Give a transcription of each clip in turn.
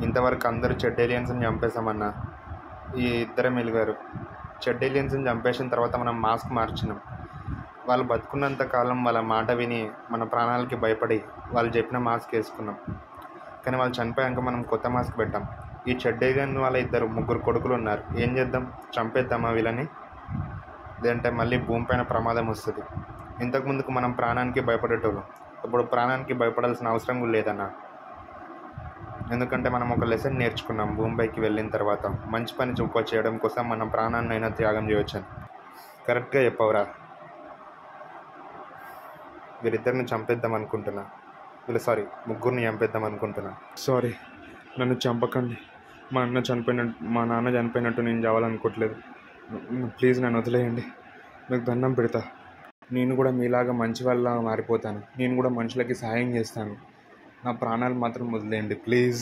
ఇంతవరకు అందరూ చెడ్ ఏలియన్స్ని చంపేశామన్నా. ఈ ఇద్దరే మిలిగారు. చెడ్ ఏలియన్స్ని చంపేసిన తర్వాత మనం మాస్క్ మార్చినాం. వాళ్ళు బతుకున్నంత కాలం వాళ్ళ మాట విని మన ప్రాణాలకి భయపడి వాళ్ళు చెప్పిన మాస్క్ వేసుకున్నాం. కానీ వాళ్ళు చనిపోయాక మనం కొత్త మాస్క్ పెట్టాం. ఈ చెడ్ ఏలియన్ వాళ్ళ ముగ్గురు కొడుకులు ఉన్నారు. ఏం చేద్దాం? చంపేద్దామా వీళ్ళని? లేదంటే మళ్ళీ భూమిపైన ప్రమాదం వస్తుంది. ఇంతకుముందుకు మనం ప్రాణానికి భయపడేటోళ్ళం, ఇప్పుడు ప్రాణానికి భయపడాల్సిన అవసరం కూడా లేదన్న. ఎందుకంటే మనం ఒక లెసన్ నేర్చుకున్నాం భూమిపైకి వెళ్ళిన తర్వాత. మంచి పని చేయడం కోసం మనం ప్రాణాన్ని అయినా త్యాగం చేయొచ్చని. కరెక్ట్గా చెప్పవరా? వీరిద్దరిని చంపేద్దాం అనుకుంటున్నా. ముగ్గురిని చంపేద్దాం అనుకుంటున్నా. సారీ, నన్ను చంపకండి. మా నాన్న చనిపోయినట్టు నేను చావాలనుకోవట్లేదు. ప్లీజ్ నన్ను వదిలేయండి. మీకు దండం పెడతా. నేను కూడా మీలాగా మంచి వాళ్ళ మారిపోతాను. నేను కూడా మనుషులకి సహాయం చేస్తాను. నా ప్రాణాలు మాత్రం వదిలేయండి ప్లీజ్.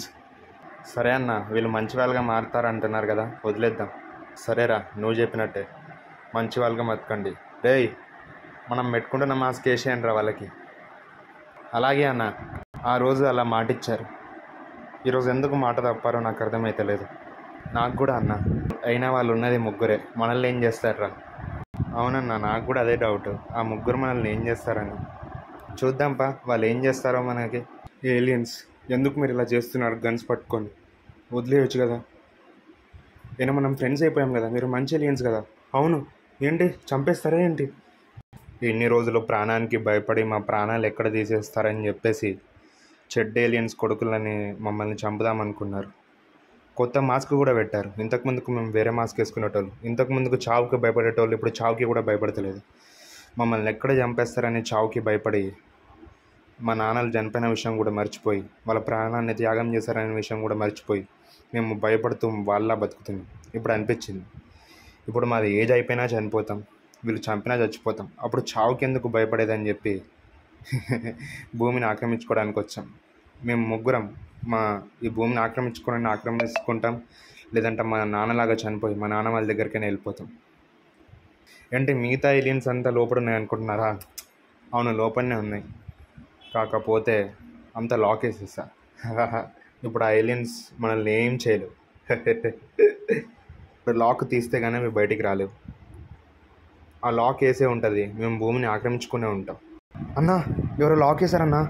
సరే అన్న, వీళ్ళు మంచి వాళ్ళగా మారుతారంటున్నారు కదా, వదిలేద్దాం. సరేరా, నువ్వు చెప్పినట్టే మంచి వాళ్ళగా బతకండి. రేయ్, మనం పెట్టుకుంటున్న మాస్క్ వేసేయండి రా వాళ్ళకి. అలాగే అన్న. ఆ రోజు అలా మాటిచ్చారు, ఈరోజు ఎందుకు మాట తప్పారో నాకు అర్థమైతలేదు. నాకు కూడా అన్న. అయినా వాళ్ళు ఉన్నది ముగ్గురే, మనల్ని ఏం చేస్తారా? అవునన్నా, నాకు కూడా అదే డౌట్. ఆ ముగ్గురు మనల్ని ఏం చేస్తారని. చూద్దాంపా వాళ్ళు ఏం చేస్తారో మనకి. ఏలియన్స్, ఎందుకు మీరు ఇలా చేస్తున్నారు? గన్స్ పట్టుకొని వదిలేయచ్చు కదా. అయినా మనం ఫ్రెండ్స్ అయిపోయాం కదా. మీరు మంచి ఏలియన్స్ కదా. అవును, ఏంటి చంపేస్తారా ఏంటి? ఎన్ని రోజులు ప్రాణానికి భయపడి మా ప్రాణాలు ఎక్కడ తీసేస్తారని చెప్పేసి చెడ్ ఏలియన్స్ కొడుకులని మమ్మల్ని చంపుదామనుకున్నారు. కొత్త మాస్క్ కూడా పెట్టారు. ఇంతకుముందుకు మేము వేరే మాస్క్ వేసుకునేటోళ్ళు. ఇంతకుముందుకు చావుకి భయపడేటోళ్ళు ఇప్పుడు చావుకి కూడా భయపడతలేదు. మమ్మల్ని ఎక్కడ చంపేస్తారని చావుకి భయపడి మా నాన్నలు చనిపోయిన విషయం కూడా మర్చిపోయి, వాళ్ళ ప్రాణాన్ని త్యాగం చేశారనే విషయం కూడా మర్చిపోయి మేము భయపడుతూ వాళ్ళ బతుకుతున్నాం. ఇప్పుడు అనిపించింది, ఇప్పుడు మాది ఏజ్ అయిపోయినా చనిపోతాం, వీళ్ళు చంపినా చచ్చిపోతాం. అప్పుడు చావుకి ఎందుకు భయపడేదని చెప్పి భూమిని ఆక్రమించుకోవడానికి వచ్చాం. మేము ముగ్గురం ఈ భూమిని ఆక్రమించుకుంటాం, లేదంటే మా నాన్నలాగా చనిపోయి మా నాన్న వాళ్ళ దగ్గరికైనా వెళ్ళిపోతాం. అంటే మిగతా ఏలియన్స్ అంతా లోపల ఉన్నాయి అనుకుంటున్నారా? అవును, లోపలనే ఉన్నాయి. కాకపోతే అంతా లాక్ వేసేసా. ఇప్పుడు ఆ ఏలియన్స్ మనల్ని ఏం చేయలేవు. ఇప్పుడు లాక్ తీస్తే కానీ అవి బయటికి రాలేవు. ఆ లాక్ వేసే ఉంటుంది, మేము భూమిని ఆక్రమించుకునే ఉంటాం. అన్నా, ఎవరో లాక్ వేసారన్నా.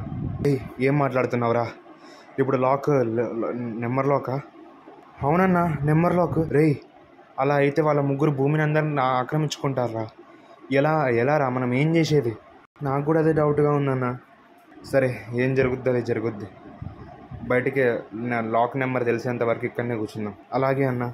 ఏం మాట్లాడుతున్నావురా? ఇప్పుడు లాక్ నెంబర్ లాకా? అవునన్నా, నెంబర్ లాక్. రేయ్, అలా అయితే వాళ్ళ ముగ్గురు భూమిని అందరిని ఆక్రమించుకుంటారా? ఎలా రా? మనం ఏం చేసేది? నాకు కూడా అదే డౌట్గా ఉందన్నా. సరే, ఏం జరుగుద్ది అది జరుగుద్ది. బయటికి లాక్ నెంబర్ తెలిసేంత వరకు ఇక్కడనే కూర్చుందాం. అలాగే అన్నా.